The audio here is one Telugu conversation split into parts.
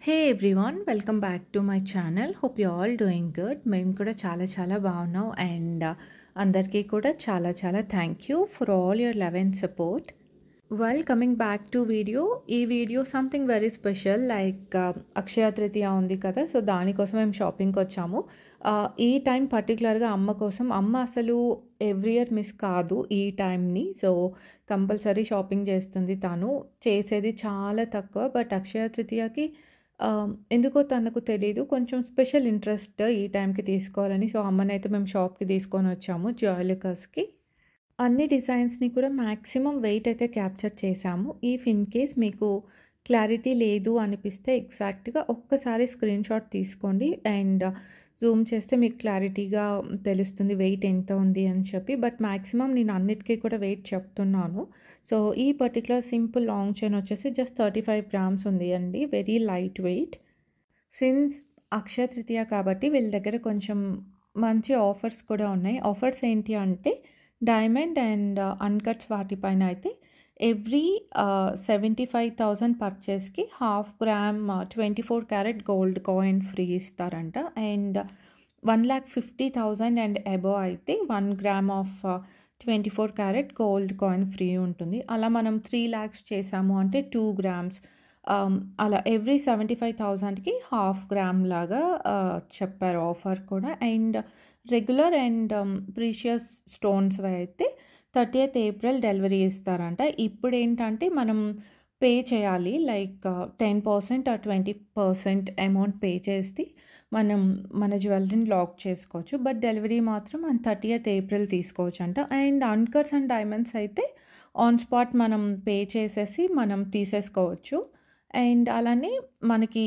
Hey everyone, welcome back to my channel. Hope you all doing good. మేము కూడా చాలా బాగున్నాం. అండ్ అందరికీ కూడా చాలా thank you for all your love and support. Well, coming back to video. ఈ video something very special. Like Akshaya Tritiya ఉంది కదా, సో దానికోసం మేము షాపింగ్కి వచ్చాము. ఈ టైం పర్టికులర్గా అమ్మ కోసం. అమ్మ అసలు ఎవ్రీ ఇయర్ మిస్ కాదు ఈ టైంని. సో కంపల్సరీ షాపింగ్ చేస్తుంది. తను చేసేది చాలా తక్కువ, బట్ అక్షయ తృతీయకి ఎందుకో తనకు తెలీదు, కొంచెం స్పెషల్ ఇంట్రెస్ట్ ఈ టైంకి తీసుకోవాలని. సో అమ్మనైతే మేము షాప్కి తీసుకొని వచ్చాము, జాయ్‌లుకాస్‌కి. అన్ని డిజైన్స్‌ని కూడా మ్యాక్సిమం వెయిట్ అయితే క్యాప్చర్ చేశాము. ఇఫ్ ఇన్ కేస్ మీకు క్లారిటీ లేదు అనిపిస్తే ఎగ్జాక్ట్‌గా ఒక్కసారి స్క్రీన్ షాట్ తీసుకోండి అండ్ జూమ్ చేస్తే మీకు క్లారిటీగా తెలుస్తుంది వెయిట్ ఎంత ఉంది అని చెప్పి. బట్ మ్యాక్సిమం నేను అన్నిటికీ కూడా వెయిట్ చెప్తున్నాను. సో ఈ పర్టిక్యులర్ సింపుల్ లాంగ్ చైన్ వచ్చేసి జస్ట్ 35 గ్రామ్స్ ఉంది అండి. Very light weight. Since Akshaya Tritiya కాబట్టి వీళ్ళ దగ్గర కొంచెం మంచి ఆఫర్స్ కూడా ఉన్నాయి. ఆఫర్స్ ఏంటి అంటే డైమండ్ అండ్ అన్కట్స్ వాటిపైన అయితే every 75,000 పర్చేస్కి 1/2 gram 24 carat gold coin free ఇస్తారంట. అండ్ 1,50,000 అండ్ అబోవ్ అయితే 1 gram of 24 carat gold coin free ఉంటుంది. అలా మనం 3 lakhs చేసాము అంటే 2 గ్రామ్స్, అలా ఎవ్రీ 75,000కి 1/2 గ్రామ్ లాగా చెప్పారు ఆఫర్ కూడా. And regular and precious stones అయితే 30th April డెలివరీ ఇస్తారంట. ఇప్పుడు ఏంటంటే మనం పే చేయాలి, లైక్ 10% ఆర్ 20% అమౌంట్ పే చేసి మనం మన జ్యువెలరీని లాక్ చేసుకోవచ్చు. బట్ డెలివరీ మాత్రం మన 30th April తీసుకోవచ్చు అంట. అండ్ అన్కట్స్ అండ్ డైమండ్స్ అయితే ఆన్ స్పాట్ మనం పే చేసేసి మనం తీసేసుకోవచ్చు. అండ్ అలానే మనకి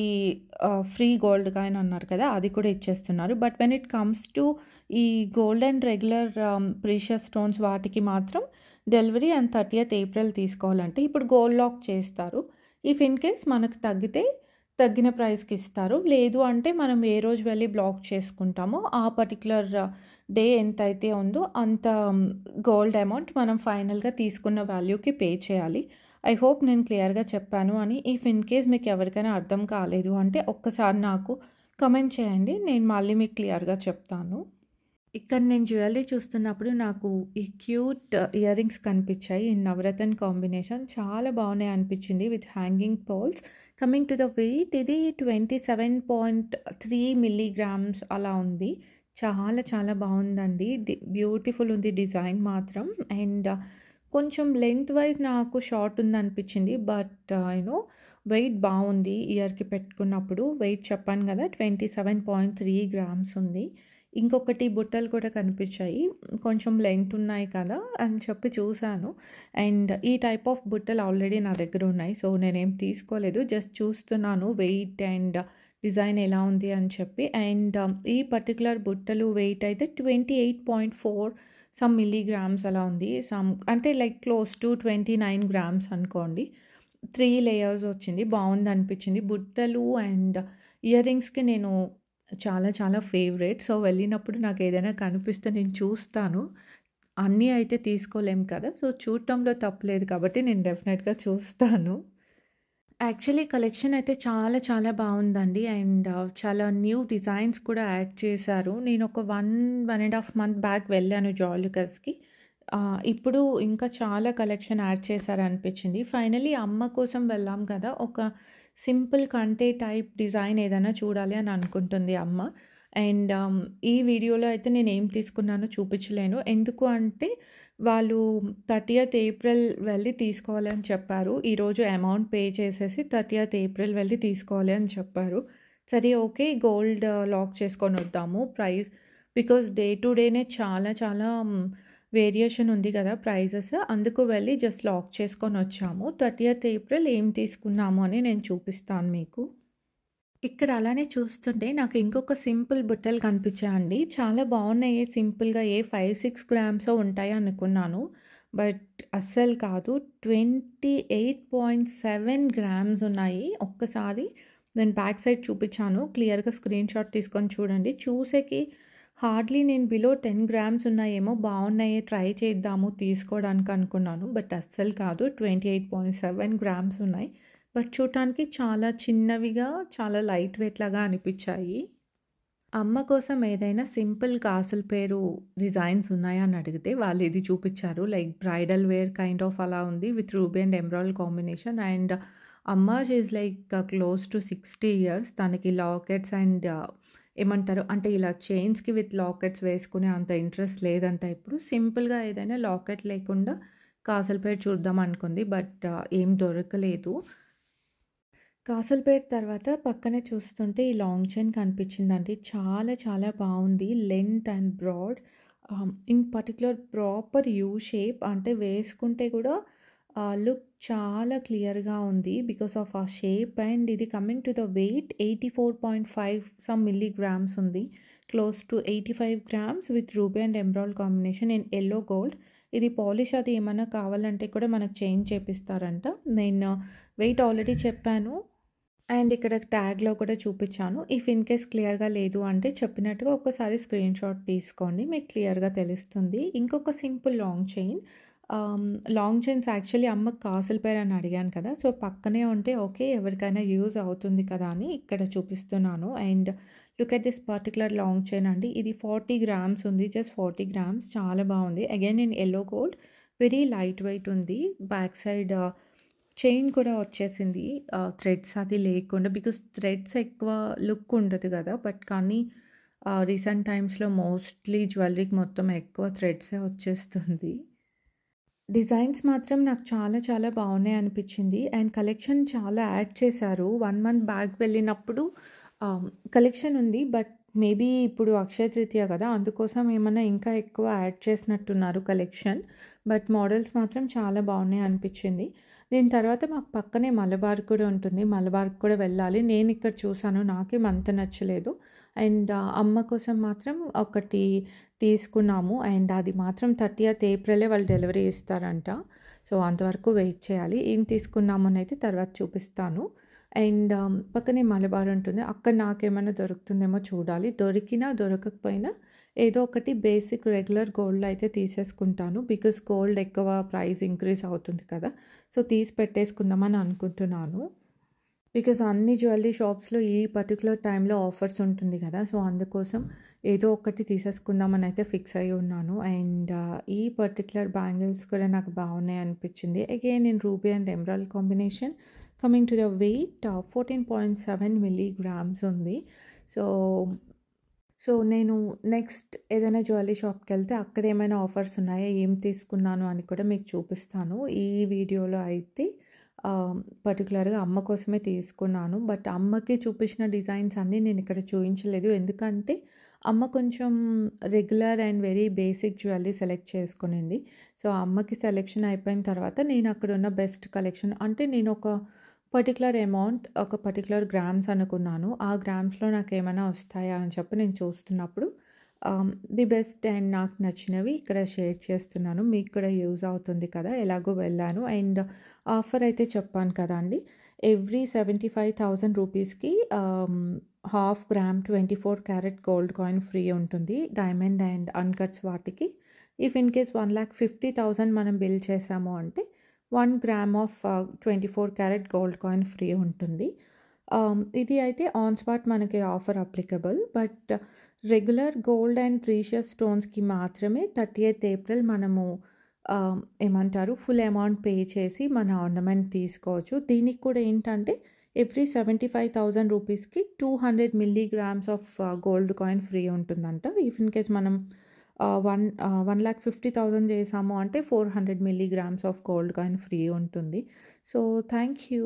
ఫ్రీ గోల్డ్ కాయిన్ అన్నారు కదా, అది కూడా ఇచ్చేస్తున్నారు. But when it comes to ఈ gold and regular precious stones వాటికి మాత్రం డెలివరీ అండ్ 30th April తీసుకోవాలంటే ఇప్పుడు గోల్డ్ లాక్ చేస్తారు. ఇఫ్ ఇన్ కేస్ మనకు తగ్గితే తగ్గిన ప్రైస్కి ఇస్తారు. లేదు అంటే మనం ఏ రోజు వెళ్ళి బ్లాక్ చేసుకుంటామో ఆ పర్టికులర్ డే ఎంత అయితే ఉందో అంత గోల్డ్ అమౌంట్ మనం ఫైనల్గా తీసుకున్న వాల్యూకి పే చేయాలి. ఐ హోప్ నేను క్లియర్గా చెప్పాను అని. ఇఫ్ ఇన్ కేస్ మీకు ఎవరికైనా అర్థం కాలేదు అంటే ఒక్కసారి నాకు కమెంట్ చేయండి, నేను మళ్ళీ మీకు క్లియర్గా చెప్తాను. ఇక్కడ నేను జ్యువెలరీ చూస్తున్నప్పుడు నాకు ఈ క్యూట్ ఇయర్ రింగ్స్ కనిపించాయి ఇన్ నవరత్న కాంబినేషన్. చాలా బాగున్నాయి అనిపించింది with hanging pearls. Coming to the weight, ఇది 27.3 మిల్లీగ్రామ్స్ అలా ఉంది. చాలా బాగుందండి. బ్యూటిఫుల్ ఉంది డిజైన్ మాత్రం. అండ్ కొంచెం లెంత్ వైజ్ నాకు షార్ట్ ఉంది అనిపించింది. బట్ వెయిట్ బాగుంది. ఇయర్కి పెట్టుకున్నప్పుడు వెయిట్ చెప్పాను కదా, 27.3 గ్రామ్స్ ఉంది. ఇంకొకటి బుట్టలు కూడా కనిపించాయి, కొంచెం లెంత్ ఉన్నాయి కదా అని చెప్పి చూశాను. అండ్ ఈ టైప్ ఆఫ్ బుట్టలు ఆల్రెడీ నా దగ్గర ఉన్నాయి. సో నేనేం తీసుకోలేదు, జస్ట్ చూస్తున్నాను వెయిట్ అండ్ డిజైన్ ఎలా ఉంది అని చెప్పి. అండ్ ఈ పర్టికులర్ బుట్టలు వెయిట్ అయితే 28.4 సమ్ మిల్లీగ్రామ్స్ అలా ఉంది. అంటే లైక్ క్లోజ్ టు 29 గ్రామ్స్ అనుకోండి. 3 లేయర్స్ వచ్చింది, బాగుంది అనిపించింది. బుట్టలు అండ్ ఇయర్ రింగ్స్కి నేను చాలా ఫేవరెట్. సో వెళ్ళినప్పుడు నాకు ఏదైనా కనిపిస్తే నేను చూస్తాను. అన్నీ అయితే తీసుకోలేం కదా, సో చూడటంలో తప్పులేదు కాబట్టి నేను డెఫినెట్గా చూస్తాను. యాక్చువల్లీ కలెక్షన్ అయితే చాలా బాగుందండి. అండ్ చాలా న్యూ డిజైన్స్ కూడా యాడ్ చేశారు. నేను ఒక 1.5 month బ్యాక్ వెళ్ళాను జాయ్‌లుకాస్‌కి. ఇప్పుడు ఇంకా చాలా కలెక్షన్ యాడ్ చేశారు అనిపించింది. ఫైనల్లీ అమ్మ కోసం వెళ్ళాం కదా, ఒక సింపుల్ కంటే టైప్ డిజైన్ ఏదైనా చూడాలి అని అనుకుంటుంది అమ్మ. అండ్ ఈ వీడియోలో అయితే నేను ఏం తీసుకున్నానో చూపించలేను. ఎందుకు అంటే వాళ్ళు 30th April వెళ్ళి తీసుకోవాలి అని చెప్పారు. ఈరోజు అమౌంట్ పే చేసేసి 30th April వెళ్ళి తీసుకోవాలి అని చెప్పారు. సరే ఓకే, గోల్డ్ లాక్ చేసుకొని వద్దాము ప్రైస్, బికాజ్ డే టు డేనే చాలా వేరియేషన్ ఉంది కదా ప్రైజెస్. అందుకు వెళ్ళి జస్ట్ లాక్ చేసుకొని వచ్చాము. 30th April ఏం తీసుకున్నాము అని నేను చూపిస్తాను మీకు. ఇక్కడ అలానే చూస్తుంటే నాకు ఇంకొక సింపుల్ బుట్టలు కనిపించాయండి. చాలా బాగున్నాయి సింపుల్గా. 5-6 గ్రామ్సో ఉంటాయి అనుకున్నాను, బట్ అస్సలు కాదు. 28.7 గ్రామ్స్ ఉన్నాయి. ఒక్కసారి నేను బ్యాక్ సైడ్ చూపించాను, క్లియర్గా స్క్రీన్ షాట్ తీసుకొని చూడండి. చూసేకి హార్డ్లీ నేను బిలో 10 గ్రామ్స్ ఉన్నాయేమో, బాగున్నాయి ట్రై చేద్దాము తీసుకోవడానికి అనుకున్నాను. బట్ అస్సలు కాదు, 28.7 గ్రామ్స్ ఉన్నాయి. బట్ చూడటానికి చాలా చిన్నవిగా, చాలా లైట్ వెయిట్ లాగా అనిపిచ్చాయి. అమ్మ కోసం ఏదైనా సింపుల్ కాసుల పేరు డిజైన్స్ ఉన్నాయా అని అడిగితే వాళ్ళు ఇది చూపిచ్చారు. Like bridal wear kind of అలా ఉంది with ruby and emerald combination. And అమ్మ she is like close to 60 years. తనకి లాకెట్స్ అండ్ ఏమంటారు అంటే ఇలా చైన్స్‌కి విత్ లాకెట్స్ వేసుకునే అంత ఇంట్రెస్ట్ లేదంట ఇప్పుడు. సింపుల్‌గా ఏదైనా లాకెట్ లేకుండా కాసుల పేరు చూద్దాం అనుకుంది. బట్ ఏం దొరకలేదు. కాసుల పేరు తర్వాత పక్కనే చూస్తుంటే ఈ లాంగ్ చైన్ కనిపించిందండి. చాలా చాలా బావుంది. Length and broad in particular proper U shape అంటే వేసుకుంటే కూడా లుక్ చాలా క్లియర్‌గా ఉంది. బికాస్ ఆఫ్ ఆ షేప్ అండ్ ఇది coming to the weight 84.5 some milligrams ఉంది. Close to 85 grams with ruby and emerald combination in yellow gold. ఇది పాలిష్ అది ఏమన్నా కావాలంటే కూడా మనకు చేంజ్ చేపిస్తారంట. నేను వెయిట్ ఆల్రెడీ చెప్పాను. అండ్ ఇక్కడ ట్యాగ్‌లో కూడా చూపిచ్చాను. ఇఫ్ ఇన్ కేస్ క్లియర్‌గా లేదు అంటే చెప్పినట్టుగా ఒక్కసారి స్క్రీన్‌షాట్ తీసుకోండి. మీకు క్లియర్‌గా తెలుస్తుంది. ఇంకొక simple long chain. Long chains actually అమ్మకి కాసుల పేరు అని అడిగాను కదా! సో, పక్కనే ఉంటే ఓకే. ఎవరికైనా యూజ్ అవుతుంది కదా అని ఇక్కడ చూపిస్తున్నాను. And look at this particular long chain అండి. ఇది 40 గ్రామ్స్ ఉంది. జస్ట్ 40 గ్రామ్స్ చాలా బావుంది. Again in yellow gold. Very light weight ఉంది. బ్యాక్ సైడ్ చైన్ కూడా వచ్చేసింది. థ్రెడ్స్ అది లేకుండా బికాస్ థ్రెడ్స్ ఎక్కువ లుక్ ఉండదు గదా! బట్ కానీ రీసెంట్ టైమ్స్‌లో మోస్ట్‌లీ జ్యువెల్లరీకి మొత్తం ఎక్కువ థ్రెడ్సే వచ్చేస్తుంది. డిజైన్స్ మాత్రం నాకు చాలా చాలా బావున్నాయి అనిపిచ్చింది. అండ్ కలెక్షన్ చాలా యాడ్ చేశారు. 1 మంత్ బ్యాక్ వెళ్ళినప్పుడు కలెక్షన్ ఉంది. బట్ మేబీ ఇప్పుడు అక్షయ తృతీయ కదా! అందుకోసం ఏమన్నా ఇంకా ఎక్కువ యాడ్ చేసినట్టున్నారు కలెక్షన్. బట్ మోడల్స్ మాత్రం చాలా బావున్నాయి అనిపిచ్చింది. దీని తర్వాత మాకు పక్కనే మలబార్ కూడా ఉంటుంది. మలబార్‌కి కూడా వెళ్ళాలి. నేను ఇక్కడ చూసాను. నాకేం అంత నచ్చలేదు. అండ్ అమ్మ కోసం మాత్రం ఒకటి తీసుకున్నాము. అండ్ అది మాత్రం 30th ఏప్రిలే వాళ్ళు డెలివరీ ఇస్తారంట. సో, అంతవరకు వెయిట్ చేయాలి. ఏం తీసుకున్నాము అనైతే తర్వాత చూపిస్తాను. అండ్ పక్కనే మలబార్ ఉంటుంది. అక్కడ నాకేమైనా దొరుకుతుందేమో చూడాలి. దొరికినా, దొరకకపోయినా ఏదో ఒకటి బేసిక్ రెగ్యులర్ గోల్డ్‌లో అయితే తీసేసుకుంటాను. బికాస్ గోల్డ్ ఎక్కువ ప్రైస్ ఇంక్రీజ్ అవుతుంది కదా! సో, తీసి పెట్టేసుకుందామని అనుకుంటున్నాను. బికాస్ అన్ని జ్యువెల్లరీ షాప్స్‌లో ఈ పర్టిక్యులర్ టైంలో ఆఫర్స్ ఉంటుంది కదా! సో, అందుకోసం ఏదో ఒకటి తీసేసుకుందామని అయితే ఫిక్స్ అయ్యి ఉన్నాను. అండ్ ఈ పర్టిక్యులర్ బ్యాంగిల్స్ కూడా నాకు బాగున్నాయి అనిపించింది. Again in ruby and emerald combination. Coming to the weight 14.7 milligrams ఉంది. సో, నేను నెక్స్ట్ ఏదైనా జ్యువెల్లరీ షాప్‌కెళ్తే అక్కడ ఏమైనా ఆఫర్స్ ఉన్నాయా, ఏం తీసుకున్నాను అని కూడా మీకు చూపిస్తాను. ఈ వీడియోలో అయితే పర్టిక్యులర్‌గా అమ్మ కోసమే తీసుకున్నాను. బట్ అమ్మకి చూపించిన డిజైన్స్ అన్నీ నేను ఇక్కడ చూయించలేదు. ఎందుకంటే అమ్మ కొంచెం regular and very basic jewellery select చేసుకునింది. సో, అమ్మకి సెలెక్షన్ అయిపోయిన తర్వాత నేను అక్కడున్న బెస్ట్ కలెక్షన్ అంటే నేను ఒక పర్టిక్యులర్ అమౌంట్, ఒక పర్టిక్యులర్ గ్రామ్స్ అనుకున్నాను. ఆ గ్రామ్స్‌లో నాకేమైనా వస్తాయా అని చెప్పి నేను చూస్తున్నప్పుడు ది బెస్ట్ అండ్ నాకు నచ్చినవి ఇక్కడ షేర్ చేస్తున్నాను. మీకు కూడా యూజ్ అవుతుంది కదా! ఎలాగో వెళ్ళాను. అండ్ ఆఫర్ అయితే చెప్పాను కదండీ! ఎవ్రీ 75,000 రూపీస్‌కి half gram 24 carat gold coin free ఉంటుంది. డైమండ్ అండ్ అన్‌కట్స్ వాటికి. ఇఫ్ ఇన్ కేస్ 1,50,000 మనం బిల్ చేసాము అంటే 1 gram of 24 carat gold coin free ఉంటుంది. ఇది అయితే ఆన్ స్పాట్ మనకి offer applicable. But regular gold and precious స్టోన్స్‌కి మాత్రమే 30th ఏప్రిల్ మనము ఏమంటారు ఫుల్ అమౌంట్ పే చేసి మన ఆర్నమెంట్ తీసుకోవచ్చు. దీనికి కూడా ఏంటంటే ఎవ్రీ 75,000 రూపీస్‌కి 200 milligrams of gold coin free ఉంటుందంట. ఇఫ్ ఇన్ కేస్ మనం 1,50,000 చేసాము అంటే 400 milligrams of gold coin free ఉంటుంది. So, thank you.